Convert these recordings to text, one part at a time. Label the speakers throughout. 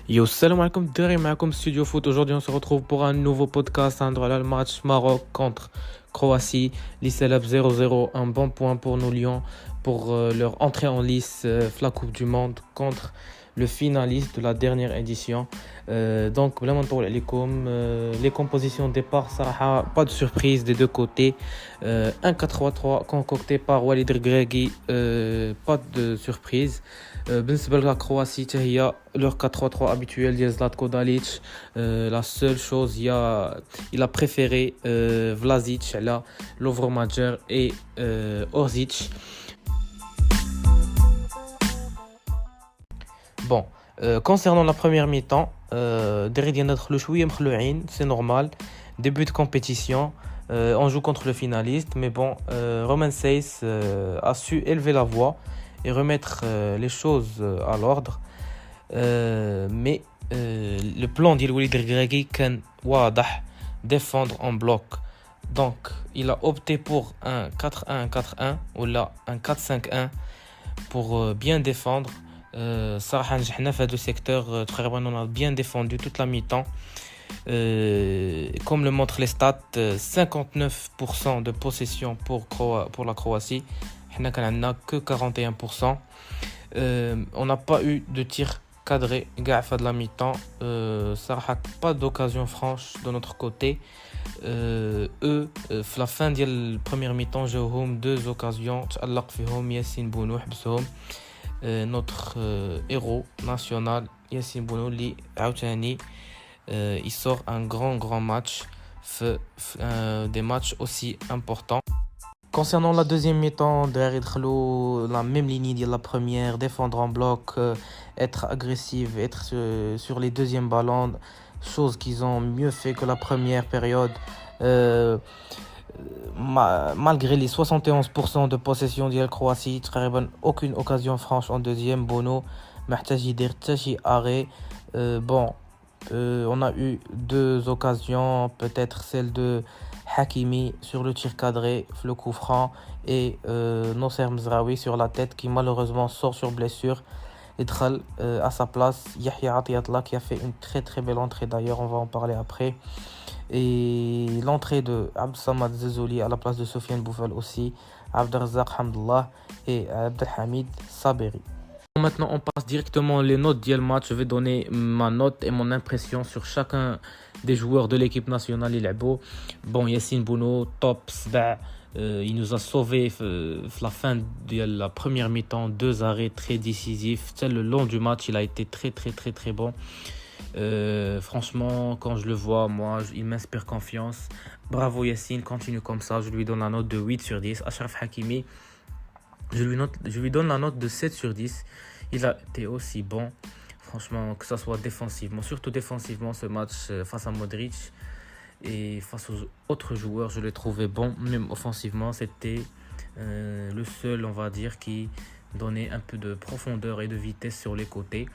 Speaker 1: Yo, salam alaikum, Derry Malcolm Studio Foot. Aujourd'hui, on se retrouve pour un nouveau podcast. Le match Maroc contre Croatie. L'Isselab 0-0. Un bon point pour nos Lions pour leur entrée en lice la Coupe du Monde contre le finaliste de la dernière édition. Donc, vraiment pour les compositions de départ, ça pas de surprise des deux côtés. Un 4-3-3 concocté par Walid Regragui, pas de surprise. بالنسبة للا Croatie هي leur 4-3-3 habituel ديال Zlatko Dalic. La seule chose il a préféré Vlasic على Lovro Majer et Orzic. Bon, concernant la première mi-temps, c'est normal. Début de compétition, on joue contre le finaliste, mais bon, Romain Saiss a su élever la voix et remettre les choses à l'ordre. Mais le plan de Walid Regragui كان واضح, défendre en bloc. Donc, il a opté pour un 4-1-4-1 ou là un 4-5-1 pour bien défendre. صراحة نجحنا في هذا السيكتور. On a bien défendu toute la mi-temps. Comme le montrent les stats, 59% de possession pour la Croatie. On n'a que 41%. On n'a pas eu de tir cadré de la mi-temps. Pas d'occasion franche de notre côté. Eux, à la fin de la première mi-temps, j'ai eu deux occasions. Yassine Bounou, notre héros national, Yassine Bounou, il sort un grand match, des matchs aussi importants. Concernant la deuxième mi-temps, la même ligne de la première, défendre en bloc, être agressif, être sur les deuxièmes ballons, chose qu'ils ont mieux fait que la première période. Malgré les 71% de possession de la Croatie, aucune occasion franche en deuxième. Bono, arrêt. On a eu deux occasions, peut-être celle de Hakimi sur le tir cadré, le coup franc, et Nosser Mzraoui sur la tête qui malheureusement sort sur blessure. Et à sa place, Yahya Atiatla qui a fait une très belle entrée, d'ailleurs on va en parler après. Et l'entrée de Abdelsamad Zezouli à la place de Sofiane Boufal aussi, Abdelrazak Hamdallah et Abdelhamid Saberi. Maintenant, on passe directement les notes du match. Je vais donner ma note et mon impression sur chacun des joueurs de l'équipe nationale. Bon, Yassine Bounou, top, il nous a sauvé la fin de la première mi-temps. Deux arrêts très décisifs. Le long du match, il a été très bon. Franchement, quand je le vois, il m'inspire confiance. Bravo Yassine, continue comme ça. Je lui donne la note de 8 sur 10. Achraf Hakimi, je lui donne la note de 7 sur 10. Il a été aussi bon, franchement, que ce soit défensivement, surtout défensivement, ce match face à Modric et face aux autres joueurs, je l'ai trouvé bon. Même offensivement, c'était le seul, on va dire, qui donnait un peu de profondeur et de vitesse sur les côtés.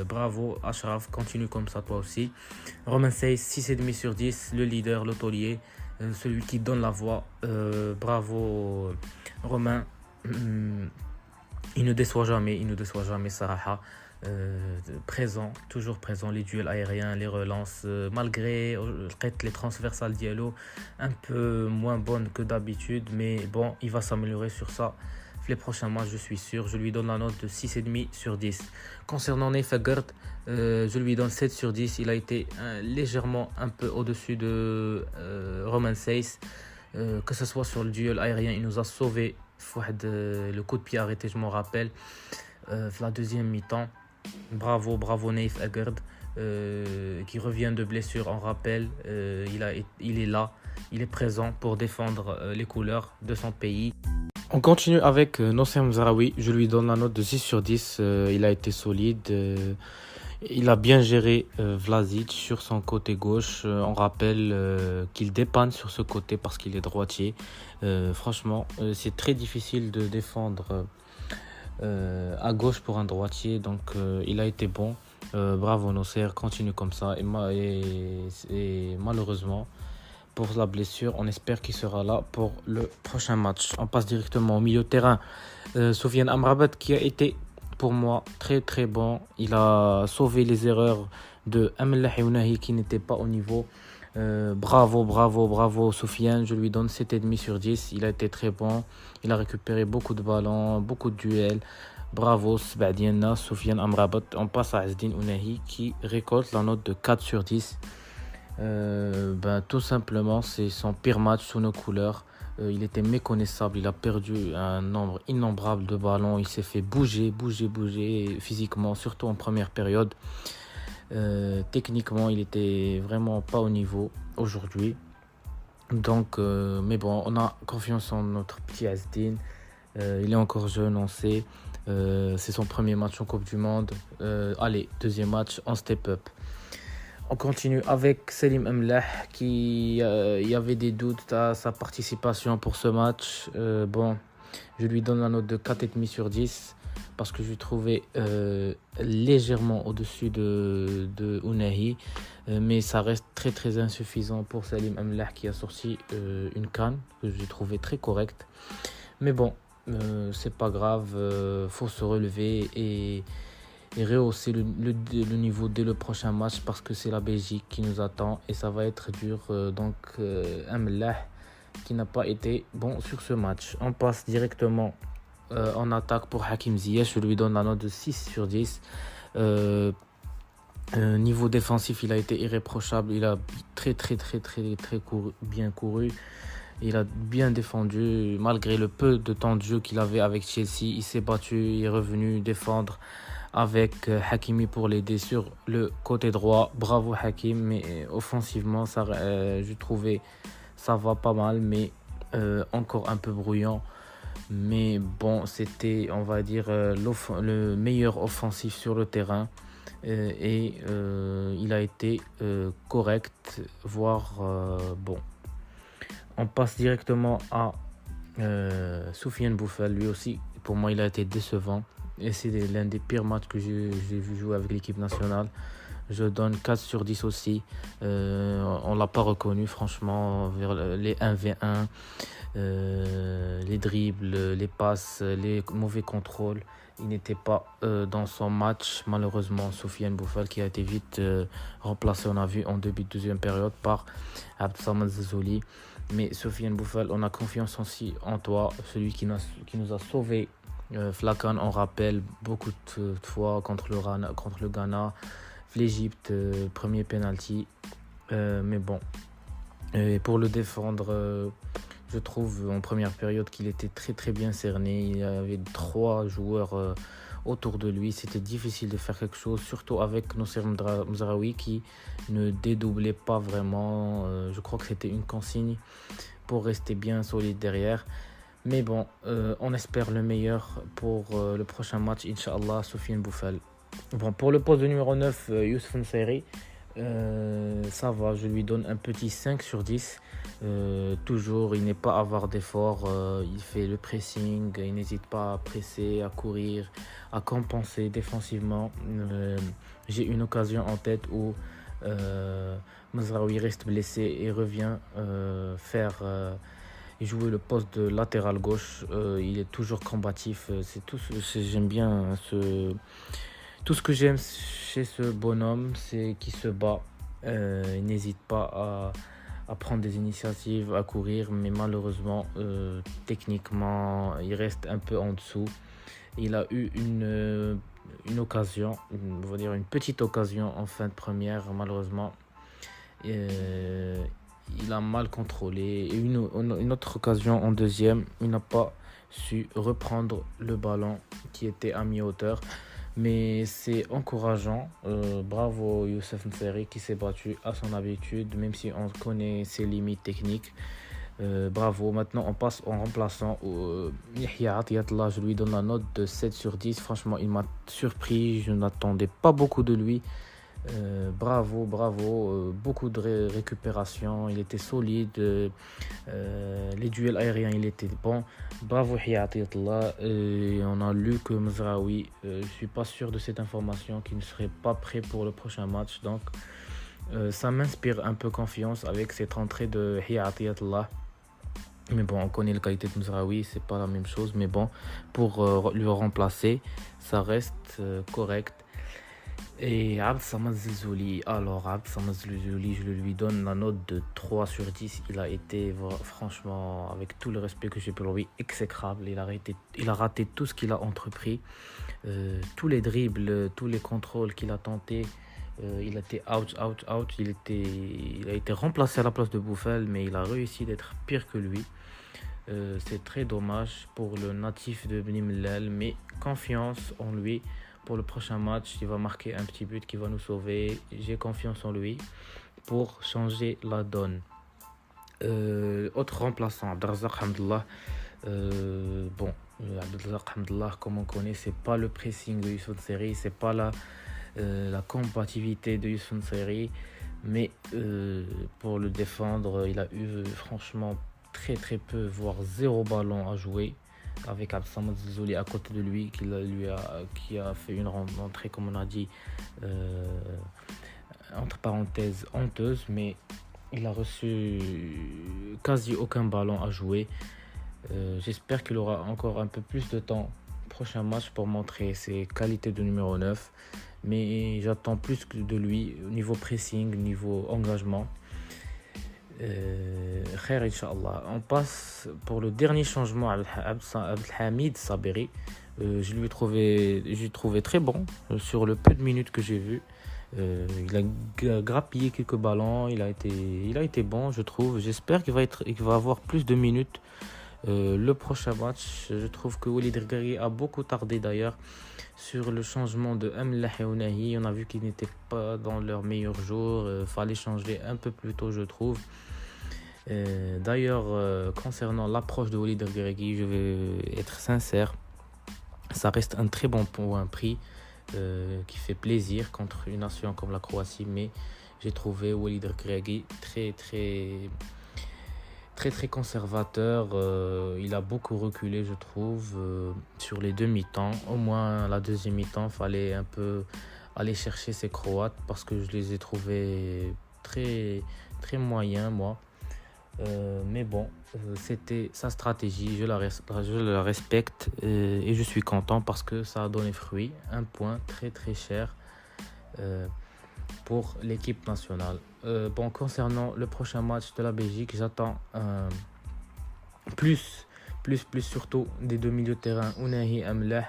Speaker 1: Bravo Achraf, continue comme ça toi aussi. Romain Saiss, 6,5 sur 10, le leader, le taulier, celui qui donne la voix. Bravo Romain. Il ne déçoit jamais Saraha. Toujours présent, les duels aériens, les relances, malgré les transversales Diallo un peu moins bonnes que d'habitude, mais bon, il va s'améliorer sur ça. Les prochains matchs, je suis sûr. Je lui donne la note de 6,5 sur 10. Concernant Neifegerd, je lui donne 7 sur 10. Il a été légèrement un peu au-dessus de Romain Saiss. Que ce soit sur le duel aérien, il nous a sauvé. Le coup de pied arrêté, je m'en rappelle. La deuxième mi-temps. Bravo Neifegerd, qui revient de blessure, en rappel. Il est là. Il est présent pour défendre les couleurs de son pays. On continue avec Nosser Mzraoui. Je lui donne la note de 6 sur 10. Il a été solide. Il a bien géré Vlasic sur son côté gauche. On rappelle qu'il dépanne sur ce côté parce qu'il est droitier. Franchement, c'est très difficile de défendre à gauche pour un droitier. Donc, il a été bon. Bravo Nosser, continue comme ça. Et malheureusement, pour la blessure, on espère qu'il sera là pour le prochain match. On passe directement au milieu de terrain. Soufiane Amrabat qui a été pour moi, très très bon. Il a sauvé les erreurs de Amellah Younahi qui n'était pas au niveau. Bravo, Soufiane. Je lui donne 7,5 sur 10. Il a été très bon. Il a récupéré beaucoup de ballons, beaucoup de duels. Bravo, Sbadiena, Soufiane Amrabat. On passe à Azdin Ounahi qui récolte la note de 4 sur 10. Tout simplement, c'est son pire match sous nos couleurs. Il était méconnaissable, il a perdu un nombre innombrable de ballons, il s'est fait bouger physiquement, surtout en première période. Techniquement, il était vraiment pas au niveau aujourd'hui. Donc, mais bon, on a confiance en notre petit Azdin. Il est encore jeune, on sait. C'est son premier match en Coupe du Monde. Allez, deuxième match en step-up. On continue avec Selim Emlah qui y avait des doutes à sa participation pour ce match. Je lui donne la note de 4,5 sur 10 parce que je lui trouvais légèrement au-dessus de Ounahi. Mais ça reste très très insuffisant pour Selim Emlah qui a sorti une CAN que j'ai trouvé très correcte. Mais bon, c'est pas grave, faut se relever et rehausser le niveau dès le prochain match parce que c'est la Belgique qui nous attend et ça va être dur. Amellah qui n'a pas été bon sur ce match. On passe directement en attaque pour Hakim Ziyech. Je lui donne la note de 6 sur 10. Niveau défensif, il a été irréprochable. Il a très bien couru. Il a bien défendu malgré le peu de temps de jeu qu'il avait avec Chelsea. Il s'est battu, il est revenu défendre avec Hakimi pour l'aider sur le côté droit. Bravo Hakim, mais offensivement, je trouvais ça va pas mal, mais encore un peu brouillant. Mais bon, c'était, on va dire, le meilleur offensif sur le terrain. Il a été correct, voire bon. On passe directement à Soufiane Boufal. Lui aussi, pour moi, il a été décevant. Et c'est l'un des pires matchs que j'ai vu jouer avec l'équipe nationale. Je donne 4 sur 10 aussi. On ne l'a pas reconnu, franchement, vers les 1v1, les dribbles, les passes, les mauvais contrôles. Il n'était pas dans son match, malheureusement, Soufiane Boufal, qui a été vite remplacé, on a vu, en début de deuxième période par Abdessamad Zazouli. Mais Soufiane Boufal, on a confiance aussi en toi, celui qui nous a sauvés. Flacan, on rappelle beaucoup de fois contre le Ghana, l'Égypte, premier penalty. Mais bon, et pour le défendre, je trouve en première période qu'il était très bien cerné. Il y avait 3 joueurs autour de lui. C'était difficile de faire quelque chose, surtout avec Nosser Mzraoui qui ne dédoublait pas vraiment. Je crois que c'était une consigne pour rester bien solide derrière. Mais bon, on espère le meilleur pour le prochain match, Inch'Allah, Soufiane Boufal. Bon, pour le poste de numéro 9, Youssouf N'Seiri, ça va, je lui donne un petit 5 sur 10. Toujours, il n'est pas avare d'effort, il fait le pressing, il n'hésite pas à presser, à courir, à compenser défensivement. J'ai une occasion en tête où Mazraoui reste blessé et revient jouer le poste de latéral gauche. Il est toujours combatif. J'aime bien tout ce que j'aime chez ce bonhomme, c'est qu'il se bat. Il n'hésite pas à prendre des initiatives, à courir, mais malheureusement, techniquement, il reste un peu en dessous. Il a eu une occasion, on va dire une petite occasion en fin de première, malheureusement. Il a mal contrôlé. Et une autre occasion en deuxième, il n'a pas su reprendre le ballon qui était à mi-hauteur. Mais c'est encourageant. Bravo Youssef N'Seiri qui s'est battu à son habitude, même si on connaît ses limites techniques. Bravo. Maintenant, on passe en remplaçant Yahya Atiyatullah. Je lui donne la note de 7 sur 10. Franchement, il m'a surpris. Je n'attendais pas beaucoup de lui. Bravo, beaucoup de récupération, il était solide, les duels aériens il était bon. Bravo Hiatiyatullah. On a lu que Mzraoui, je suis pas sûr de cette information, qu'il ne serait pas prêt pour le prochain match, donc ça m'inspire un peu confiance avec cette entrée de Hiatiyatullah. Mais bon, on connaît la qualité de Mzraoui, c'est pas la même chose. Mais bon, pour le remplacer, ça reste correct. Et Abd Samad Zelzouli, alors Abd Samad Zelzouli, je lui donne la note de 3 sur 10. Il a été franchement, avec tout le respect que j'ai pour lui, exécrable. Il a raté tout ce qu'il a entrepris. Tous les dribbles, tous les contrôles qu'il a tenté. Il a été out. Il a été remplacé à la place de Bouffel, mais il a réussi d'être pire que lui. C'est très dommage pour le natif de Beni Mellal, mais confiance en lui. Pour le prochain match, il va marquer un petit but qui va nous sauver. J'ai confiance en lui pour changer la donne. Autre remplaçant, Abdelrazak Hamdallah. Abdelrazak Hamdallah, comme on connaît, c'est pas le pressing de Youssouf N'Sery, c'est pas la combativité de Youssouf N'Sery, mais pour le défendre, il a eu franchement très peu, voire zéro ballon à jouer, avec Abd Samad Zelzouli à côté de lui, qui a fait une entrée, comme on a dit, entre parenthèses, honteuse, mais il a reçu quasi aucun ballon à jouer. J'espère qu'il aura encore un peu plus de temps prochain match pour montrer ses qualités de numéro 9, mais j'attends plus de lui au niveau pressing, niveau engagement. Khair Inch'Allah. On passe pour le dernier changement à Abdelhamid Saberi. J'ai trouvé très bon sur le peu de minutes que j'ai vu. Il a grappillé quelques ballons, il a été bon, je trouve. J'espère qu'il va avoir plus de minutes le prochain match. Je trouve que Walid Regragui a beaucoup tardé d'ailleurs sur le changement de Amlah et Ounahi. On a vu qu'ils n'étaient pas dans leur meilleur jour. Fallait changer un peu plus tôt, je trouve. D'ailleurs, concernant l'approche de Walid Regragui, je vais être sincère. Ça reste un très bon point prix qui fait plaisir contre une nation comme la Croatie, mais j'ai trouvé Walid Regragui très conservateur. Il a beaucoup reculé, je trouve, sur les deux mi-temps. Au moins la deuxième mi-temps, fallait un peu aller chercher ces Croates parce que je les ai trouvés très moyens, moi. Mais bon, c'était sa stratégie, je la respecte et je suis content parce que ça a donné fruit. Un point très cher pour l'équipe nationale. Concernant le prochain match de la Belgique, j'attends plus surtout des deux milieux de terrain, Ounahi, Amlah,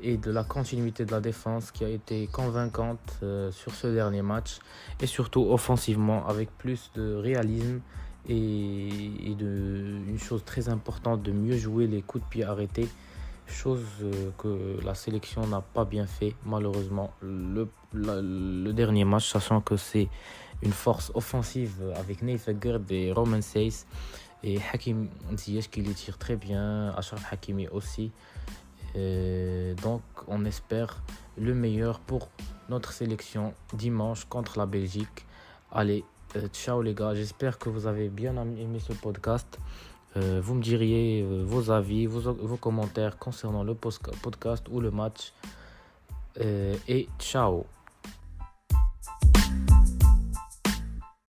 Speaker 1: et de la continuité de la défense qui a été convaincante sur ce dernier match, et surtout offensivement avec plus de réalisme et une chose très importante, de mieux jouer les coups de pied arrêtés, chose que la sélection n'a pas bien fait malheureusement le dernier match, sachant que c'est une force offensive avec Neif Aguerd et Roman Seyss et Hakim Ziyech qui les tire très bien, Achraf Hakimi aussi. Donc on espère le meilleur pour notre sélection dimanche contre la Belgique. Allez, ciao les gars, j'espère que vous avez bien aimé ce podcast. Vous me diriez vos avis, vos commentaires concernant le podcast ou le match. Et ciao.